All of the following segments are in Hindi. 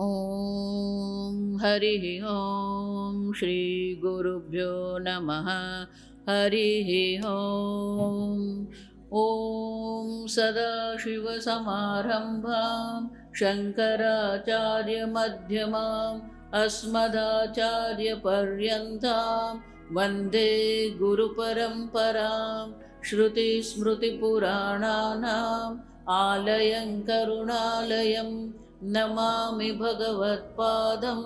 ॐ हरिः ॐ श्रीगुरुभ्यो नमः। हरिः ॐ। ॐ सदाशिवसमारम्भां शङ्कराचार्यमध्यमाम् अस्मदाचार्यपर्यन्तां वन्दे गुरुपरम्परां। श्रुतिस्मृतिपुराणानाम् आलयं करुणालयं नमामि भगवत्पादं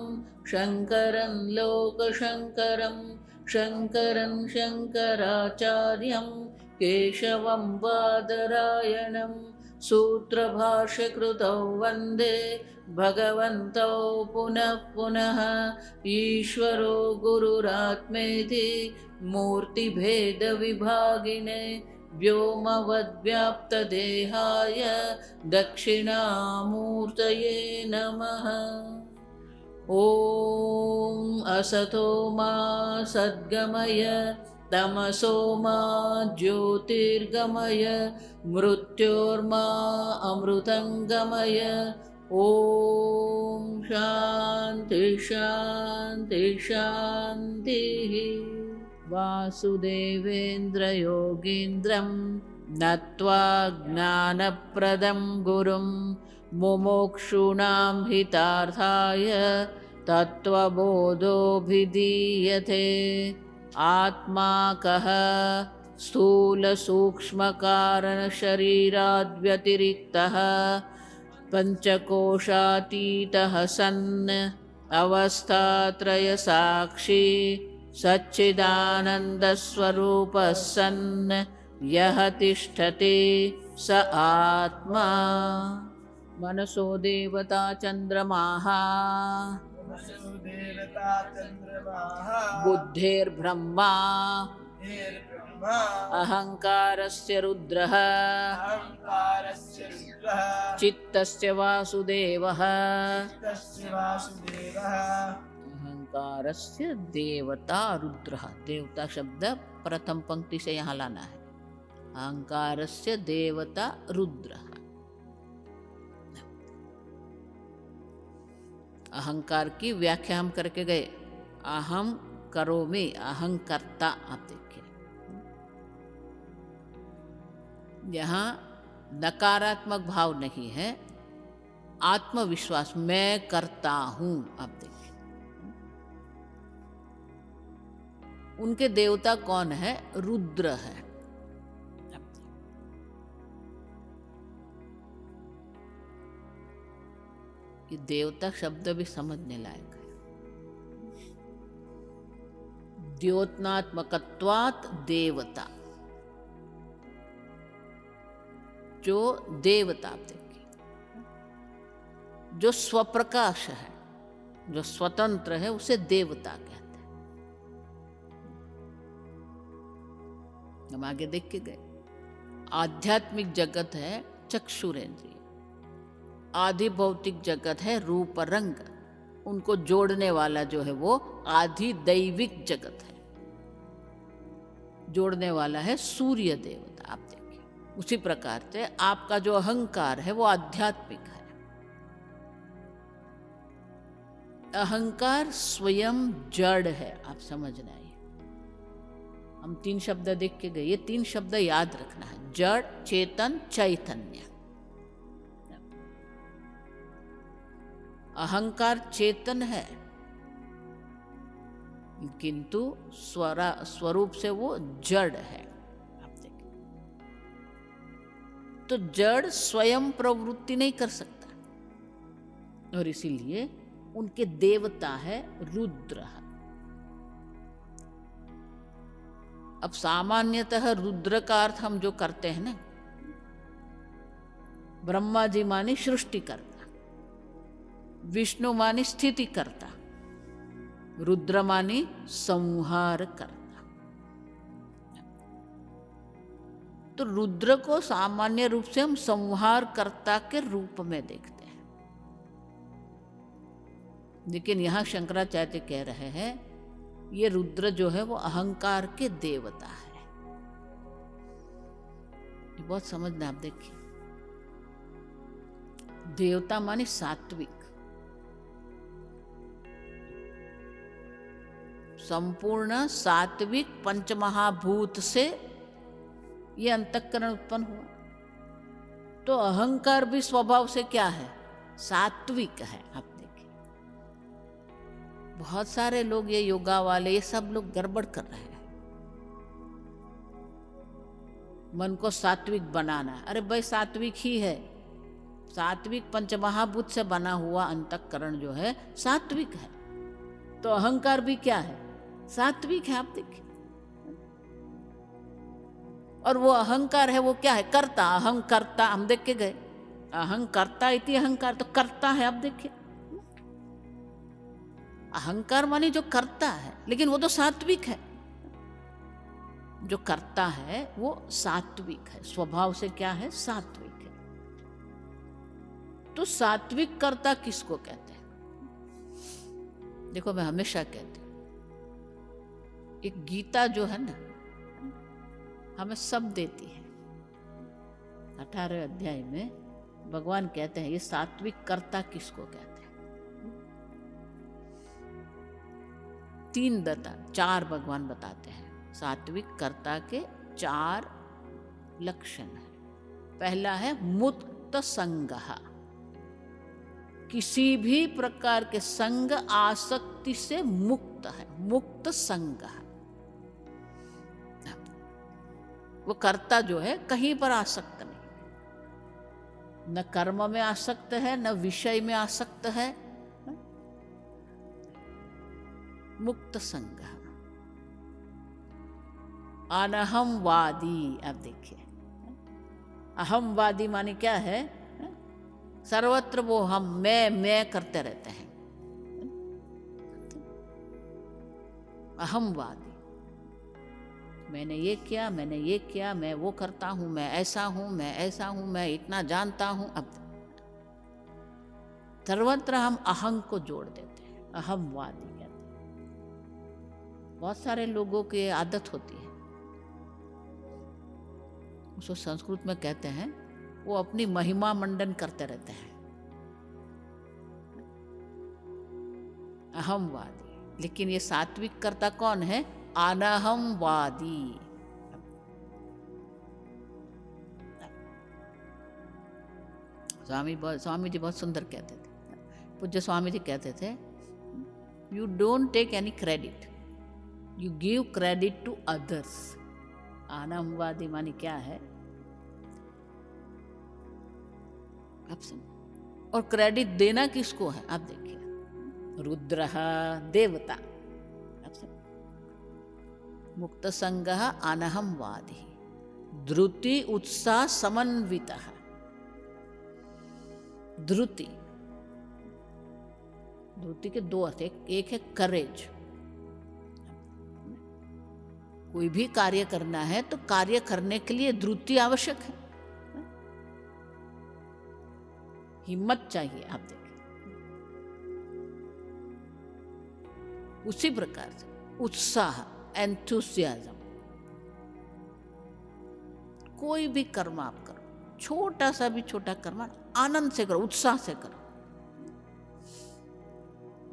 शङ्करं लोकशङ्करं। शङ्करं शङ्कराचार्यं केशवं बादरायणं सूत्रभाष्यकृतौ वन्दे भगवन्तौ पुनः पुनः। ईश्वरो गुरुरात्मेति मूर्तिभेदविभागिने व्योमवद्व्याप्तदेहाय दक्षिणामूर्तये नमः। ॐ असतो मा सद्गमय तमसो मा ज्योतिर्गमय मृत्योर्मा अमृतङ्गमय। ॐ शान्ति शान्ति शान्तिः। वासुदेवेन्द्रयोगीन्द्रं नत्वा ज्ञानप्रदं गुरुं मुमुक्षूणां हितार्थाय तत्त्वबोधोऽभिधीयते। आत्मा कः स्थूलसूक्ष्मकारणशरीराद्व्यतिरिक्तः पञ्चकोशातीतः सन् अवस्थात्रयसाक्षी सच्चिदानन्दस्वरूपः सन् यः तिष्ठति स आत्मा। मनसो देवता चन्द्रमाः बुद्धिर्ब्रह्मा अहङ्कारस्य रुद्रः चित्तस्य वासुदेवः। अहंकारस्य देवता रुद्रः। देवता शब्द प्रथम पंक्ति से यहाँ लाना है। अहंकारस्य देवता रुद्रः। अहंकार की व्याख्या हम करके गए। अहम करोमि, अहंकर्ता। आप देखिए यहाँ नकारात्मक भाव नहीं है, आत्मविश्वास, मैं करता हूं। आप देखिए उनके देवता कौन है? रुद्र है। ये देवता शब्द भी समझने लायक है। द्योतनात्मकत्वात् देवता, जो देवता, आप देखिए जो स्वप्रकाश है, जो स्वतंत्र है, उसे देवता कहते हैं। हम आगे देख के गए। आध्यात्मिक जगत है चक्षुरेंद्रिय, आधि भौतिक जगत है रूप रंग। उनको जोड़ने वाला जो है वो आधि दैविक जगत है, जोड़ने वाला है सूर्य देवता। आप देखिए उसी प्रकार से आपका जो अहंकार है वो आध्यात्मिक है। अहंकार स्वयं जड़ है, आप समझना है। हम 3 शब्द देख के गए, ये 3 शब्द याद रखना है। जड़, चेतन, चैतन्य। अहंकार चेतन है किंतु स्वरूप से वो जड़ है। आप देखिए तो जड़ स्वयं प्रवृत्ति नहीं कर सकता, और इसीलिए उनके देवता है रुद्र। अब सामान्यतः रुद्र का अर्थ हम जो करते हैं ना, ब्रह्मा जी मानी सृष्टि करता, विष्णु मानी स्थिति करता, रुद्र मानी संहार करता। तो रुद्र को सामान्य रूप से हम संहार कर्ता के रूप में देखते हैं, लेकिन यहां शंकराचार्य कह रहे हैं ये रुद्र जो है वो अहंकार के देवता है। ये बहुत समझना। आप देखिए देवता माने सात्विक, संपूर्ण सात्विक पंचमहाभूत से ये अंतःकरण उत्पन्न हुआ। तो अहंकार भी स्वभाव से क्या है? सात्विक है। आप देखिए, बहुत सारे लोग, ये योगा वाले, ये सब लोग गड़बड़ कर रहे हैं। मन को सात्विक बनाना है। अरे भाई, सात्विक ही है। सात्विक पंचमहाभूत से बना हुआ अंतःकरण जो है सात्विक है। तो अहंकार भी क्या है? सात्विक है। आप देखिए, और वो अहंकार है, वो क्या है? कर्ता। अहंकर्ता, हम देख के गए, अहंकर्ता इति अहंकार, तो कर्ता है। आप देखिए, अहंकार माने जो करता है, लेकिन वो तो सात्विक है। जो करता है वो सात्विक है, स्वभाव से क्या है? सात्विक है। तो सात्विक कर्ता किसको कहते हैं? देखो, मैं हमेशा कहती हूं, एक गीता जो है ना, हमें सब देती है। 18वें अध्याय में भगवान कहते हैं, ये सात्विक कर्ता किसको कहते हैं? 4 भगवान बताते हैं। सात्विक कर्ता के 4 लक्षण है। पहला है मुक्त संगः, किसी भी प्रकार के संग आसक्ति से मुक्त है। मुक्त संगः, वो कर्ता जो है कहीं पर आसक्त नहीं, न कर्म में आसक्त है, न विषय में आसक्त है। मुक्त संग, अनहमवादी। आप देखिए, अहमवादी माने क्या है? सर्वत्र वो हम, मैं करते रहते हैं। अहमवादी, मैंने ये किया, मैंने ये किया, मैं वो करता हूं, मैं ऐसा हूं, मैं ऐसा हूं, मैं इतना जानता हूं। अब सर्वत्र हम अहं को जोड़ देते हैं, अहमवादी कहते हैं। बहुत सारे लोगों की आदत होती है, उसको संस्कृत में कहते हैं, वो अपनी महिमा मंडन करते रहते हैं, अहमवादी। लेकिन ये सात्विक कर्ता कौन है? अनहमवादी। स्वामी जी बहुत सुंदर कहते थे, पूज्य स्वामी जी कहते थे, you don't take any credit, you give credit to others. अनहमवादी मानी क्या है? आप सुन, और क्रेडिट देना किसको है? आप देखिए, रुद्र देवता। आप सुन, मुक्त संगः अनहमवादी, धृति उत्साह समन्वितः। धृति, धृति के 2 अर्थ, एक है करेज। कोई भी कार्य करना है तो कार्य करने के लिए धृति आवश्यक है, हिम्मत चाहिए। आप देखिए, उसी प्रकार से उत्साह, एंथुसियाज्म। कोई भी कर्म आप करो, छोटा सा भी छोटा कर्म आनंद से करो, उत्साह से करो।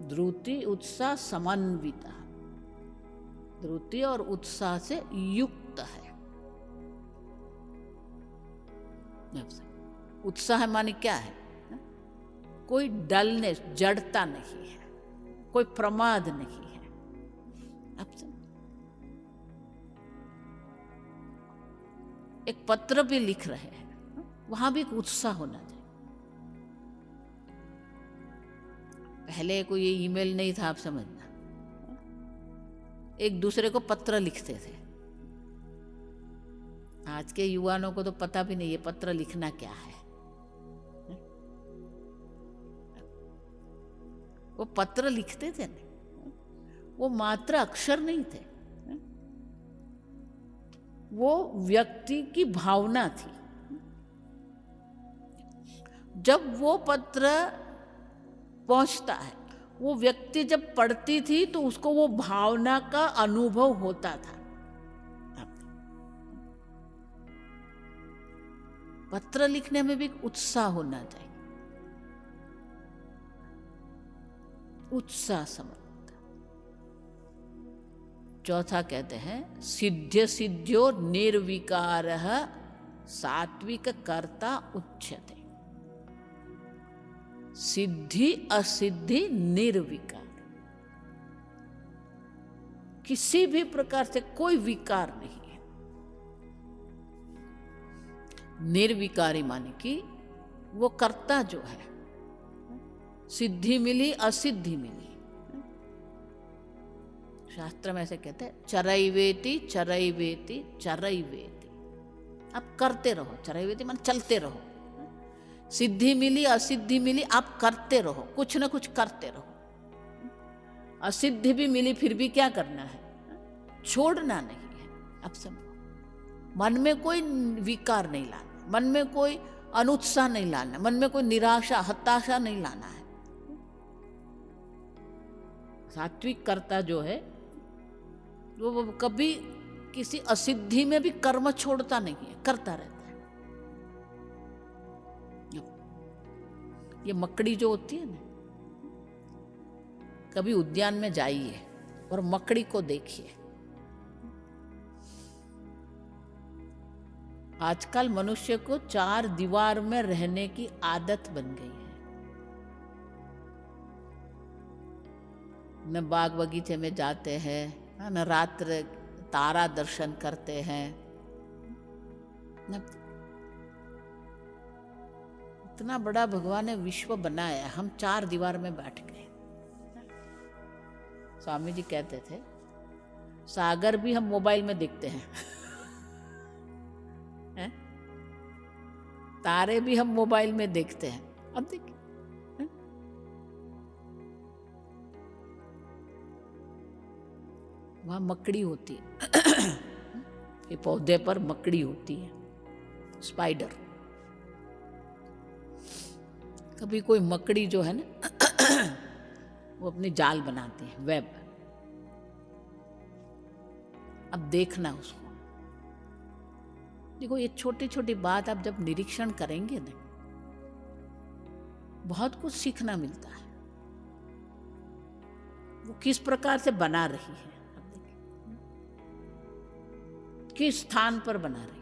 धृति उत्साह समन्वित, धृति और उत्साह से युक्त है। उत्साह माने क्या है? कोई डलनेस, जड़ता नहीं है, कोई प्रमाद नहीं है। आप एक पत्र भी लिख रहे हैं, वहां भी एक उत्साह होना चाहिए। पहले कोई ये ईमेल नहीं था, आप समझना, एक दूसरे को पत्र लिखते थे। आज के युवाओं को तो पता भी नहीं ये पत्र लिखना क्या है। वो पत्र लिखते थे ना, वो मात्र अक्षर नहीं थे, वो व्यक्ति की भावना थी। जब वो पत्र पहुंचता है, वो व्यक्ति जब पढ़ती थी तो उसको वो भावना का अनुभव होता था। पत्र लिखने में भी उत्साह होना चाहिए, उत्साह समर्पित। चौथा कहते हैं सिद्ध्य सिद्ध्यो निर्विकार सात्विक कर्ता उच्यते। सिद्धि असिद्धि निर्विकार, किसी भी प्रकार से कोई विकार नहीं है। निर्विकारी माने कि वो कर्ता जो है, सिद्धि मिली असिद्धि मिली, शास्त्र में ऐसे कहते हैं चरैवेति चरैवेति चरैवेति, आप करते रहो। चरैवेति मान चलते रहो। सिद्धि मिली असिद्धि मिली, आप करते रहो, कुछ ना कुछ करते रहो। असिद्धि भी मिली फिर भी क्या करना है, छोड़ना नहीं है। अब समझो, मन में कोई विकार नहीं लाना, मन में कोई अनुत्साह नहीं लाना, मन में कोई निराशा हताशा नहीं लाना है। सात्विक कर्ता जो है वो कभी किसी असिद्धि में भी कर्म छोड़ता नहीं है, करता रहता है। ये मकड़ी जो होती है ना, कभी उद्यान में जाइए और मकड़ी को देखिए। आजकल मनुष्य को 4 दीवार में रहने की आदत बन गई है। न बाग बगीचे में जाते हैं, न रात्र तारा दर्शन करते हैं, न इतना बड़ा भगवान ने विश्व बनाया, हम 4 दीवार में बैठ गए। स्वामी जी कहते थे सागर भी हम मोबाइल में देखते हैं, हैं? तारे भी हम मोबाइल में देखते हैं। अब देखिए, वहां मकड़ी होती है ये पौधे पर मकड़ी होती है, स्पाइडर। कभी कोई मकड़ी जो है ना वो अपनी जाल बनाती है, वेब। अब देखना उसको, देखो ये छोटी छोटी बात आप जब निरीक्षण करेंगे ना, बहुत कुछ सीखना मिलता है। वो किस प्रकार से बना रही है, किस स्थान पर बना रही,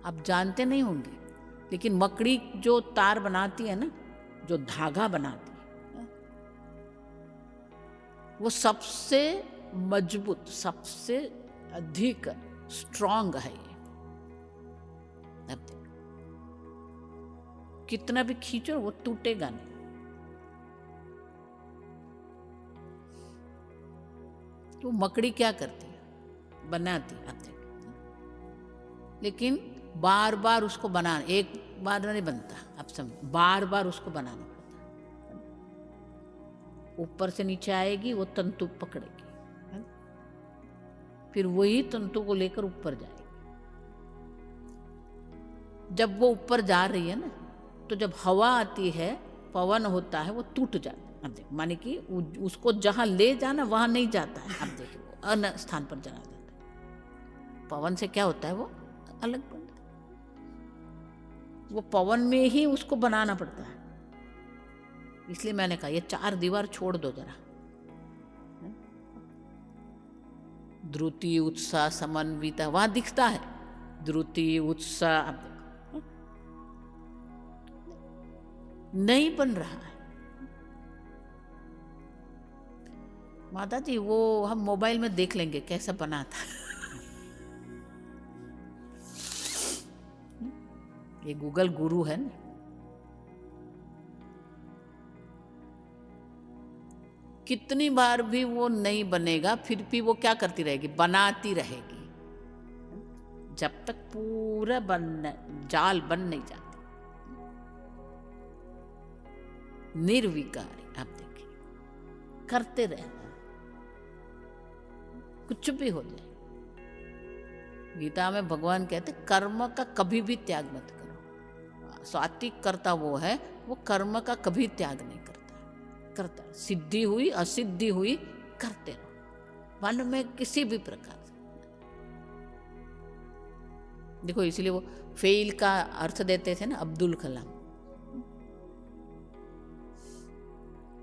आप जानते नहीं होंगे, लेकिन मकड़ी जो तार बनाती है ना, जो धागा बनाती है, वो सबसे मजबूत, सबसे अधिक स्ट्रांग है। ये अब कितना भी खींचो वो टूटेगा नहीं। तो मकड़ी क्या करती है, बनाती है। अब देखो, लेकिन बार बार उसको बनाना, एक बार नहीं बनता। अब समझो, बार बार उसको बनाना पड़ता है। ऊपर से नीचे आएगी, वो तंतु पकड़ेगी, फिर वही तंतु को लेकर ऊपर जाएगी। जब वो ऊपर जा रही है ना, तो जब हवा आती है, पवन होता है, वो टूट जाता है। अब देखो, माने कि उसको जहां ले जाना वहां नहीं जाता है। अब देखिए, वो अन्य स्थान पर चला जाता है। पवन से क्या होता है, वो अलग बनता है। वो पवन में ही उसको बनाना पड़ता है। इसलिए मैंने कहा ये 4 दीवार छोड़ दो जरा। द्रुति उत्साह समन्विता वहां दिखता है, द्रुति उत्साह। अब देखो, नहीं बन रहा है। माता जी वो हम मोबाइल में देख लेंगे कैसा बना था। ये गूगल गुरु है ना, कितनी बार भी वो नहीं बनेगा, फिर भी वो क्या करती रहेगी, बनाती रहेगी, जब तक पूरा जाल बन नहीं जाता। निर्विकारी, आप देखिए, करते रहना, कुछ भी हो जाए। गीता में भगवान कहते कर्म का कभी भी त्याग मत करो। सात्विक कर्ता वो है, वो कर्म का कभी त्याग नहीं करता। सिद्धि हुई असिद्धि हुई, करते रहो, मन में किसी भी प्रकार से। देखो, इसलिए वो फेल का अर्थ देते थे ना अब्दुल कलाम।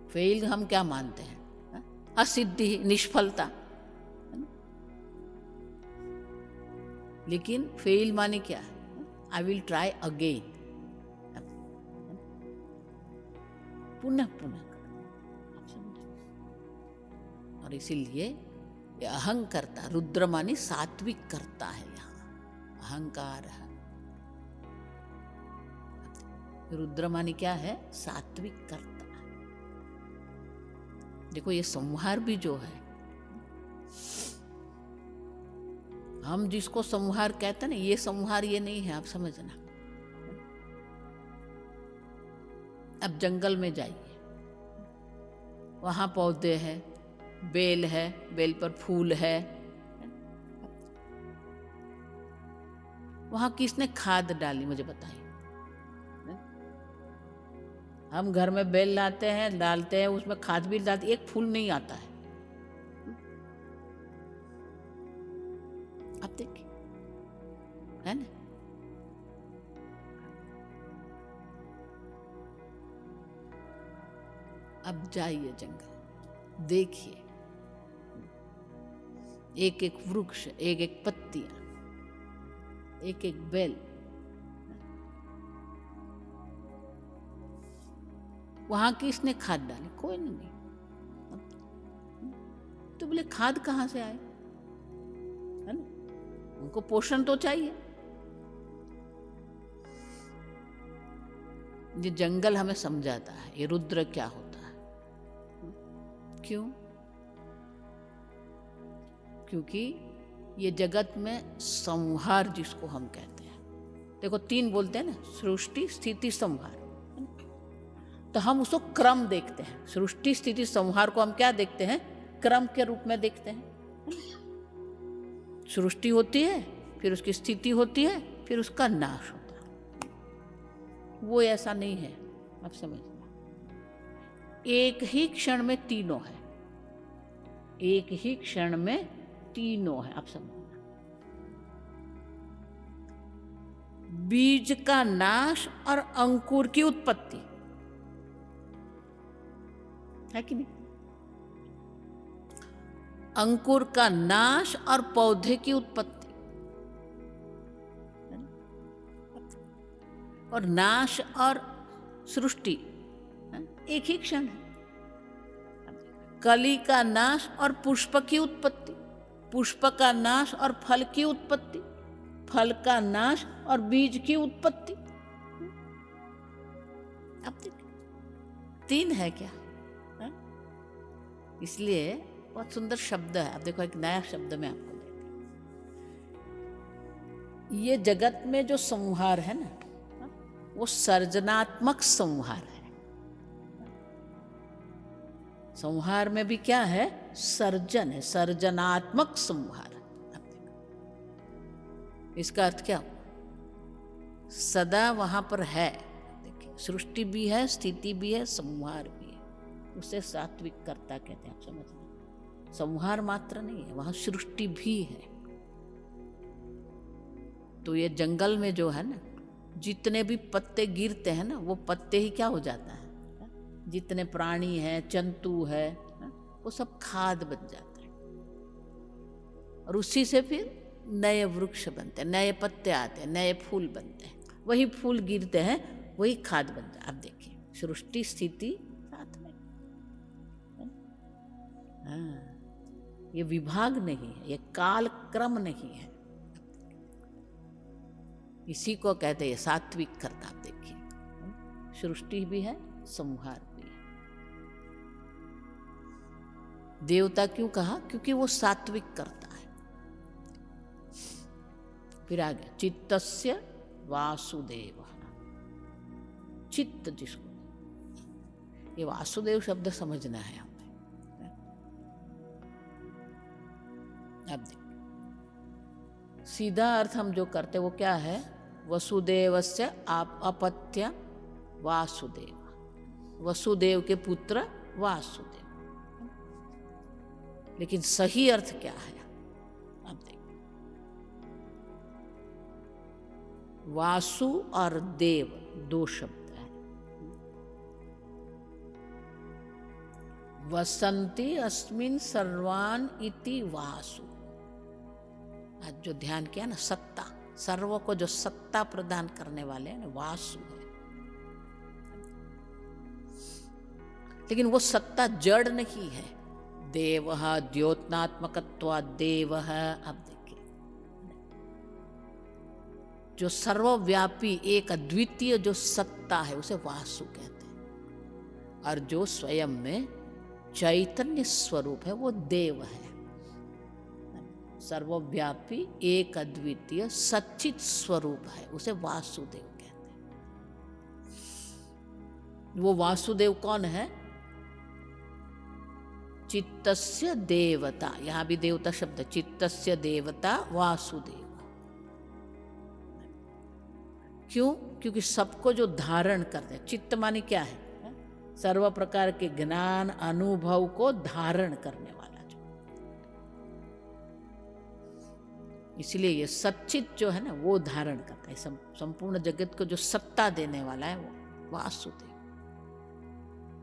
फेल हम क्या मानते हैं, असिद्धि, निष्फलता। लेकिन फेल माने क्या? आई विल ट्राई अगेन, पुनः पुनः। और इसीलिए ये अहंकर्ता, रुद्र माने सात्विक करता है। यहाँ अहंकार है, रुद्र माने क्या है? सात्विक करता है। देखो ये संहार भी जो है, हम जिसको संहार कहते हैं ना, ये संहार ये नहीं है, आप समझना। अब जंगल में जाइए, वहां पौधे हैं, बेल है, बेल पर फूल है, वहां किसने खाद डाली मुझे बताइए? हम घर में बेल लाते हैं, डालते हैं, उसमें खाद भी डालते, एक फूल नहीं आता है। अब देखिए, है ना? अब जाइए जंगल, देखिए, एक एक वृक्ष, एक एक पत्तियां, एक एक बेल, वहां किसने खाद डाली? कोई नहीं। तो बोले खाद कहां से आए? है ना? उनको पोषण तो चाहिए। ये जंगल हमें समझाता है ये रुद्र क्या होता है। क्यों? क्योंकि ये जगत में संहार जिसको हम कहते हैं, देखो 3 बोलते हैं ना, सृष्टि स्थिति संहार। तो हम उसको क्रम देखते हैं। सृष्टि स्थिति संहार को हम क्या देखते हैं? क्रम के रूप में देखते हैं। सृष्टि होती है, फिर उसकी स्थिति होती है, फिर उसका नाश होता है। वो ऐसा नहीं है, आप समझना। एक ही क्षण में तीनों है, एक ही क्षण में तीनों है, आप समझना। बीज का नाश और अंकुर की उत्पत्ति है कि नहीं? अंकुर का नाश और पौधे की उत्पत्ति, और नाश और सृष्टि एक ही क्षण है। कली का नाश और पुष्प की उत्पत्ति, पुष्प का नाश और फल की उत्पत्ति, फल का नाश और बीज की उत्पत्ति। अब देखिए 3 है क्या? इसलिए बहुत सुंदर शब्द है। अब देखो एक नया शब्द में आपको देती हूं। ये जगत में जो संहार है ना, वो सर्जनात्मक संहार है। संहार में भी क्या है? सर्जन है, सर्जनात्मक संहार। इसका अर्थ क्या हुआ? सदा वहां पर है। देखिए सृष्टि भी है, स्थिति भी है, संहार भी है। उसे सात्विक कर्ता कहते हैं, आप समझना। संहार मात्र नहीं है, वहां सृष्टि भी है। तो ये जंगल में जो है ना, जितने भी पत्ते गिरते हैं ना, वो पत्ते ही क्या हो जाता है? जितने प्राणी हैं, जंतु है, वो सब खाद बन जाता है। और उसी से फिर नए वृक्ष बनते हैं, नए पत्ते आते हैं, नए फूल बनते हैं। वही फूल गिरते हैं, वही खाद बन जाता है। अब देखिए सृष्टि स्थिति साथ में। हाँ, ये विभाग नहीं है, ये काल क्रम नहीं है। इसी को कहते हैं सात्विक कर्ता। आप देखिए सृष्टि भी है, संहार भी है। देवता क्यों कहा? क्योंकि वो सात्विक करता है। फिर आगे चित्तस्य वासुदेव, चित्त जिसको, ये वासुदेव शब्द समझना है हमें। अब देखिए सीधा अर्थ हम जो करते वो क्या है? वसुदेवस्य आप अपत्य वासुदेव, वसुदेव के पुत्र वासुदेव। लेकिन सही अर्थ क्या है? अब देखिए वासु और देव 2 शब्द हैं। वसंति अस्मिन् सर्वान् इति वासु। आज जो ध्यान किया ना, सत्ता, सर्व को जो सत्ता प्रदान करने वाले हैं ना, वासु है। लेकिन वो सत्ता जड़ नहीं है। देवः द्योतनात्मकत्वा देवः, अब देखिए, जो सर्वव्यापी एक अद्वितीय जो सत्ता है उसे वासु कहते हैं, और जो स्वयं में चैतन्य स्वरूप है वो देव है। सर्वव्यापी एक अद्वितीय सच्चित स्वरूप है, उसे वासुदेव कहते हैं। वो वासुदेव कौन है? चित्तस्य देवता, यहां भी देवता शब्द, चित्तस्य देवता वासुदेव। क्यों? क्योंकि सबको जो धारण करते हैं, चित्त माने क्या है? सर्व प्रकार के ज्ञान अनुभव को धारण करने वाला जो, इसलिए ये सच्चित जो है ना वो धारण करता है। संपूर्ण जगत को जो सत्ता देने वाला है वो वासुदेव,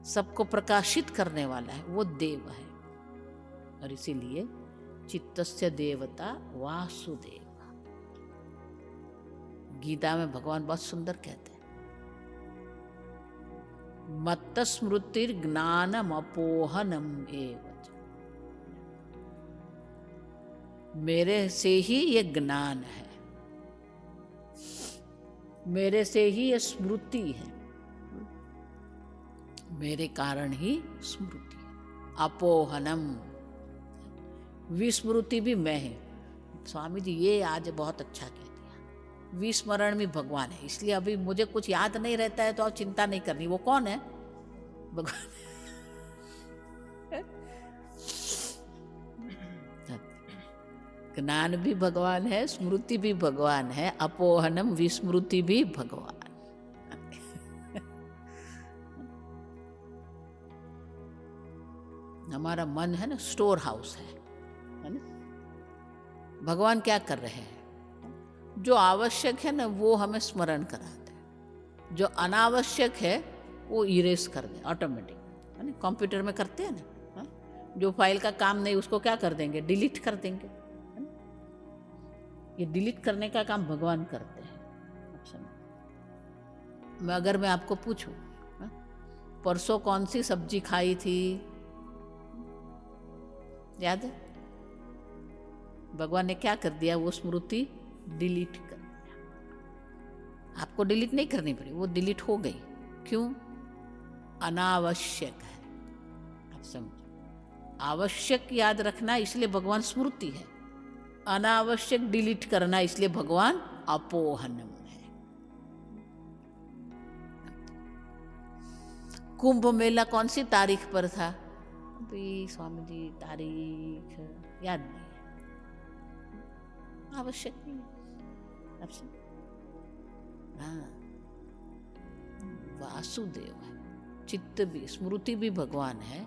सबको प्रकाशित करने वाला है वो देव है। और इसीलिए चित्तस्य देवता वासुदेव। गीता में भगवान बहुत सुंदर कहते हैं, मत्त स्मृतिर ज्ञानम अपोहनम एव। मेरे से ही ये ज्ञान है, मेरे से ही ये स्मृति है, मेरे कारण ही स्मृति है। अपोहनम, विस्मृति भी मैं है। स्वामी जी ये आज बहुत अच्छा कह दिया, विस्मरण में भगवान है। इसलिए अभी मुझे कुछ याद नहीं रहता है तो आप चिंता नहीं करनी। वो कौन है? भगवान। ज्ञान भी भगवान है, स्मृति भी भगवान है, अपोहनम विस्मृति भी भगवान। हमारा मन है ना स्टोर हाउस है ना? भगवान क्या कर रहे हैं? जो आवश्यक है ना वो हमें स्मरण कराते हैं, जो अनावश्यक है वो इरेज कर दे ऑटोमेटिक, है ना? कंप्यूटर में करते हैं ना, हा? जो फाइल का काम नहीं उसको क्या कर देंगे? डिलीट कर देंगे, है ना? ये डिलीट करने का काम भगवान करते हैं। अगर मैं आपको पूछूं, परसों कौन सी सब्जी खाई थी, याद है? भगवान ने क्या कर दिया? वो स्मृति डिलीट कर दिया। आपको डिलीट नहीं करनी पड़ी, वो डिलीट हो गई। क्यों? अनावश्यक है। आप समझो, आवश्यक याद रखना इसलिए भगवान स्मृति है, अनावश्यक डिलीट करना इसलिए भगवान अपोहनम है। कुंभ मेला कौन सी तारीख पर था? भी स्वामी जी तारीख याद नहीं है, आवश्यक नहीं है। आपसे हाँ, वासुदेव है। चित्त भी, स्मृति भी भगवान है,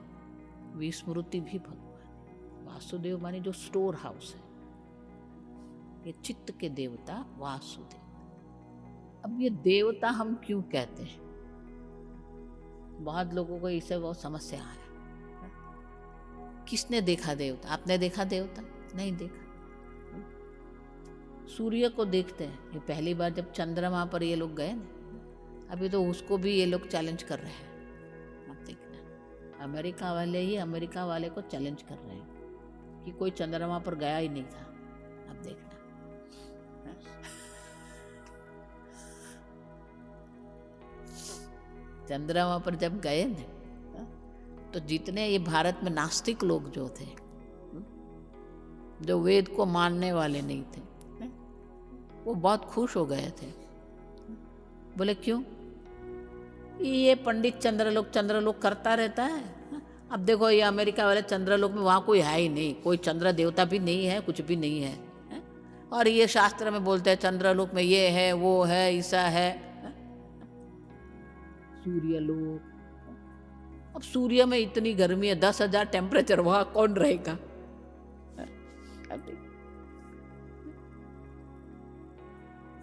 विस्मृति भी भगवान है। वासुदेव माने जो स्टोर हाउस है, ये चित्त के देवता वासुदेव। अब ये देवता हम क्यों कहते हैं? बहुत लोगों को इससे बहुत समस्या है। किसने देखा देवता? आपने देखा देवता? नहीं देखा। सूर्य को देखते हैं। ये पहली बार जब चंद्रमा पर ये लोग गए ना, अभी तो उसको भी ये लोग चैलेंज कर रहे हैं। आप देखना, अमेरिका वाले ही अमेरिका वाले को चैलेंज कर रहे हैं कि कोई चंद्रमा पर गया ही नहीं था। आप देखना, चंद्रमा पर जब गए ना, तो जितने ये भारत में नास्तिक लोग जो थे, जो वेद को मानने वाले नहीं थे, वो बहुत खुश हो गए थे। बोले क्यों? ये पंडित चंद्रलोक करता रहता है। अब देखो ये अमेरिका वाले चंद्रलोक में वहाँ कोई है ही नहीं, कोई चंद्र देवता भी नहीं है, कुछ भी नहीं है। और ये शास्त्र में बोलते हैं चंद्रलोक में ये है, वो है, ऐसा है। सूर्यलोक, अब सूर्य में इतनी गर्मी है, 10,000 टेम्परेचर, वहां कौन रहेगा?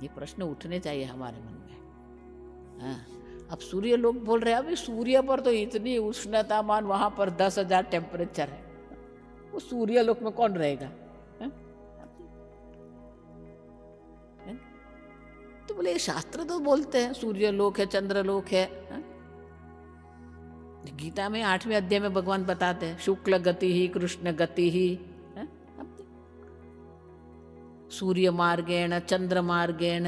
ये प्रश्न उठने चाहिए हमारे मन में। हाँ, अब सूर्य लोग बोल रहे हैं अभी सूर्य पर तो इतनी उष्णतामान, वहां पर 10,000 टेम्परेचर है, वो सूर्य लोक में कौन रहेगा? तो बोले ये शास्त्र तो बोलते हैं सूर्य लोक है, चंद्र लोक है, हा? गीता में 8वें अध्याय में भगवान बताते हैं शुक्ल गति ही कृष्ण गति ही, हा? सूर्य मार्गेण चंद्र मार्गेण।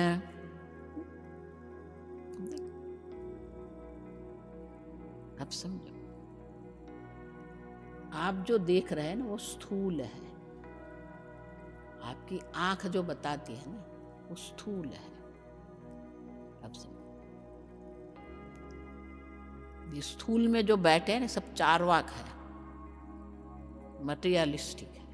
अब समझो, आप जो देख रहे हैं ना वो स्थूल है, आपकी आंख जो बताती है ना वो स्थूल है। अब समझो, ये स्थूल में जो बैठे हैं ना सब चार्वाक है, मटेरियलिस्टिक है।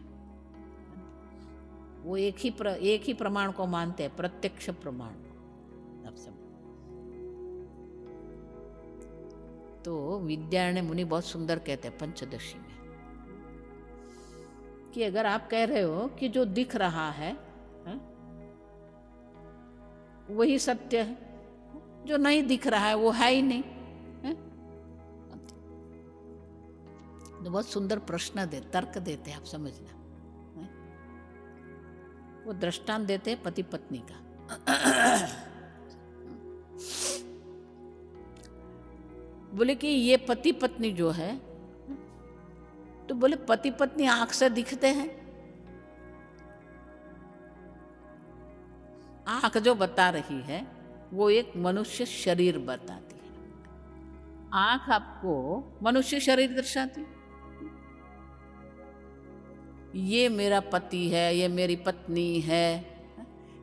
वो एक ही प्रमाण को मानते हैं, प्रत्यक्ष प्रमाण को। अब समझो, तो विद्यारण्य मुनि बहुत सुंदर कहते हैं पंचदशी में कि अगर आप कह रहे हो कि जो दिख रहा है, हा? वही सत्य है, जो नहीं दिख रहा है वो है ही नहीं, हा? तो बहुत सुंदर प्रश्न तर्क देते हैं, आप समझना। हा? वो दृष्टांत देते हैं पति पत्नी का। बोले कि ये पति पत्नी जो है, तो बोले पति पत्नी आंख से दिखते हैं, आंख जो बता रही है वो एक मनुष्य शरीर बताती है, आंख आपको मनुष्य शरीर दर्शाती। ये मेरा पति है, ये मेरी पत्नी है,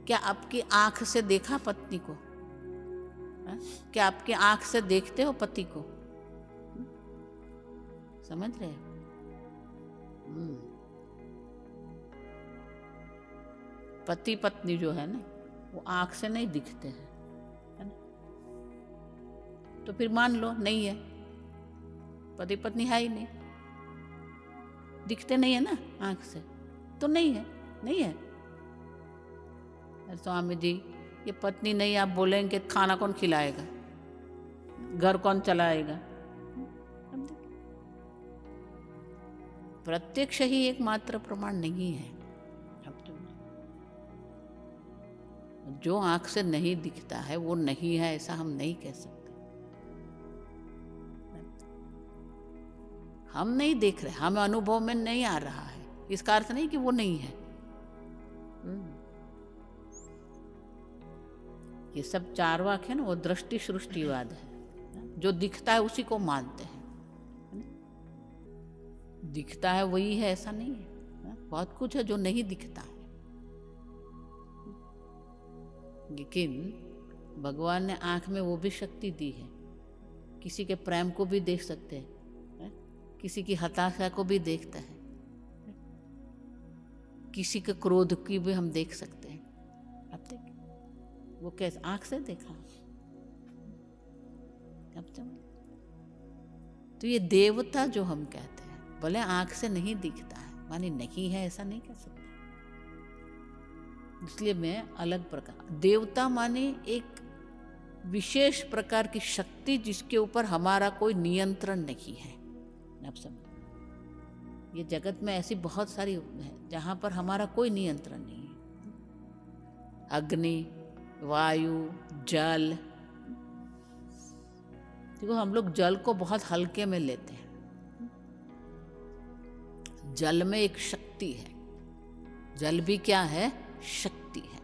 क्या आपकी आंख से देखा पत्नी को? क्या आपकी आंख से देखते हो पति को? समझ रहे हो? पति पत्नी जो है ना वो आंख से नहीं दिखते हैं, है ना? तो फिर मान लो नहीं है, पति पत्नी है ही नहीं, दिखते नहीं है ना आंख से, तो नहीं है, नहीं है। स्वामी जी ये पत्नी नहीं, आप बोलेंगे खाना कौन खिलाएगा, घर कौन चलाएगा? प्रत्यक्ष ही एकमात्र प्रमाण नहीं है। जो आंख से नहीं दिखता है वो नहीं है, ऐसा हम नहीं कह सकते। हम नहीं देख रहे, हमें अनुभव में नहीं आ रहा है, इसका अर्थ नहीं कि वो नहीं है। ये सब चारवाक है ना, वो दृष्टि सृष्टिवाद है। जो दिखता है उसी को मानते हैं, दिखता है वही है ऐसा नहीं है। बहुत कुछ है जो नहीं दिखता है, लेकिन भगवान ने आंख में वो भी शक्ति दी है, किसी के प्रेम को भी देख सकते हैं, किसी की हताशा को भी देखता है, किसी के क्रोध की भी हम देख सकते हैं। अब देख वो कैसे आंख से देखा। अब तो ये देवता जो हम कहते हैं, भले आंख से नहीं दिखता है, माने नहीं है ऐसा नहीं कह सकते। इसलिए मैं अलग प्रकार, देवता माने एक विशेष प्रकार की शक्ति जिसके ऊपर हमारा कोई नियंत्रण नहीं है। आप समझ, ये जगत में ऐसी बहुत सारी है जहां पर हमारा कोई नियंत्रण नहीं है। अग्नि, वायु, जल। देखो हम लोग जल को बहुत हल्के में लेते हैं, जल में एक शक्ति है, जल भी क्या है? शक्ति है।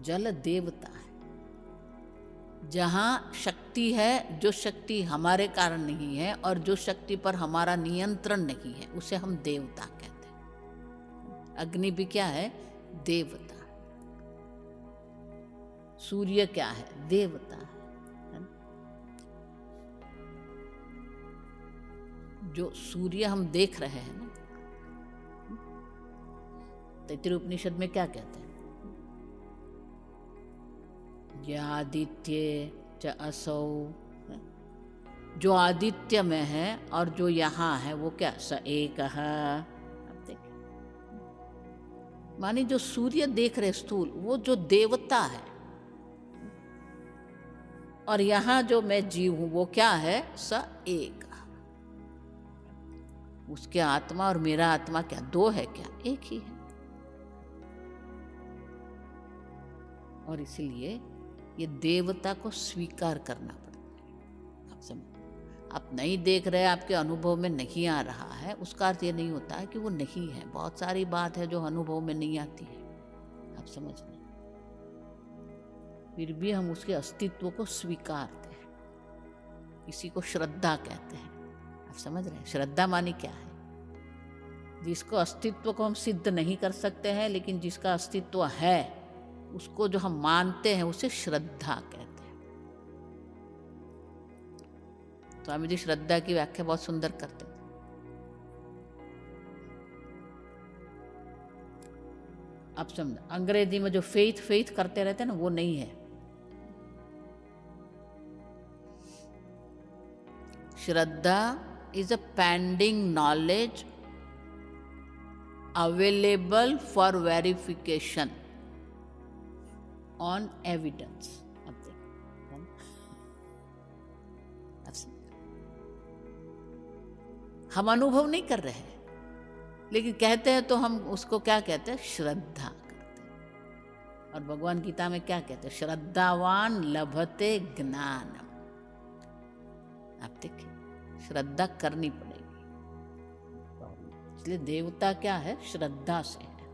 जल देवता है, जहां शक्ति है, जो शक्ति हमारे कारण नहीं है और जो शक्ति पर हमारा नियंत्रण नहीं है, उसे हम देवता कहते हैं। अग्नि भी क्या है? देवता। सूर्य क्या है? देवता है। जो सूर्य हम देख रहे हैं ना, तैत्तिरीय उपनिषद में क्या कहते हैं? आदित्य च असौ, जो आदित्य में है और जो यहाँ है वो क्या? स एकः। अब देखिए, माने जो सूर्य देख रहे स्थूल, वो जो देवता है, और यहाँ जो मैं जीव हूं वो क्या है? स एक। उसके आत्मा और मेरा आत्मा क्या दो है? क्या एक ही है। और इसलिए ये देवता को स्वीकार करना पड़ता है। आप समझ, आप नहीं देख रहे, आपके अनुभव में नहीं आ रहा है, उसका अर्थ ये नहीं होता है कि वो नहीं है। बहुत सारी बात है जो अनुभव में नहीं आती है, आप समझ रहे, फिर भी हम उसके अस्तित्व को स्वीकारते हैं। इसी को श्रद्धा कहते हैं। आप समझ रहे हैं, श्रद्धा मानी क्या है? जिसको अस्तित्व को हम सिद्ध नहीं कर सकते हैं, लेकिन जिसका अस्तित्व है उसको जो हम मानते हैं उसे श्रद्धा कहते हैं। स्वामी जी श्रद्धा की व्याख्या बहुत सुंदर करते थे। आप समझ, अंग्रेजी में जो फेथ फेथ करते रहते हैं ना, वो नहीं है। श्रद्धा is a pending knowledge available for verification on evidence. हम अनुभव नहीं कर रहे हैं, लेकिन कहते हैं तो हम उसको क्या कहते हैं? श्रद्धा करते हैं। और भगवान गीता में क्या कहते हैं? श्रद्धावान लभते ज्ञानम। आप देखिए, श्रद्धा करनी पड़ेगी। इसलिए देवता क्या है? श्रद्धा से है,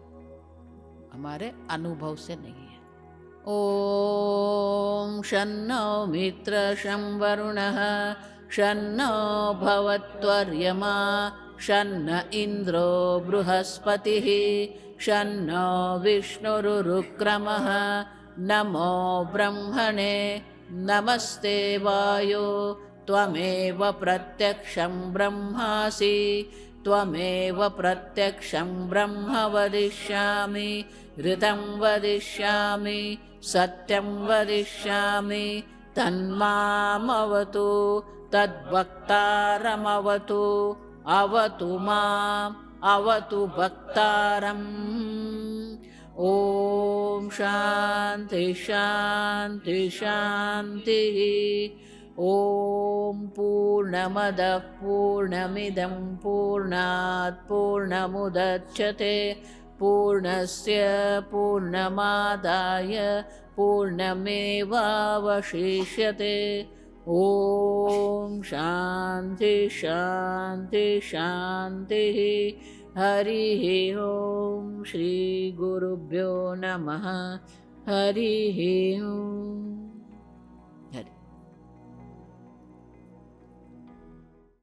हमारे अनुभव से नहीं है। ओम शन्नो मित्र शं वरुणः शन्नो भवत्वर्यमा शन्न इंद्रो बृहस्पतिः शन्नो विष्णुरुक्रमः नमो ब्रह्मणे नमस्ते वायो त्वमेव प्रत्यक्षं ब्रह्मासि त्वमेव प्रत्यक्षं ब्रह्म वदिष्यामि ऋतं वदिष्यामि सत्यं वदिष्यामि तन्मामवतु तद्वक्तारमवतु अवतु माम् अवतु वक्तारम्। ओम शांति शांति शांति। ओम पूर्णमदः पूर्णमिदं पूर्णात् पूर्णमुदच्यते पूर्णस्य पूर्णमादाय पूर्णमेवावशिष्यते। ओम शांति शांति शांति। हरिः ओम श्री गुरुभ्यो नमः। हरिः ओम।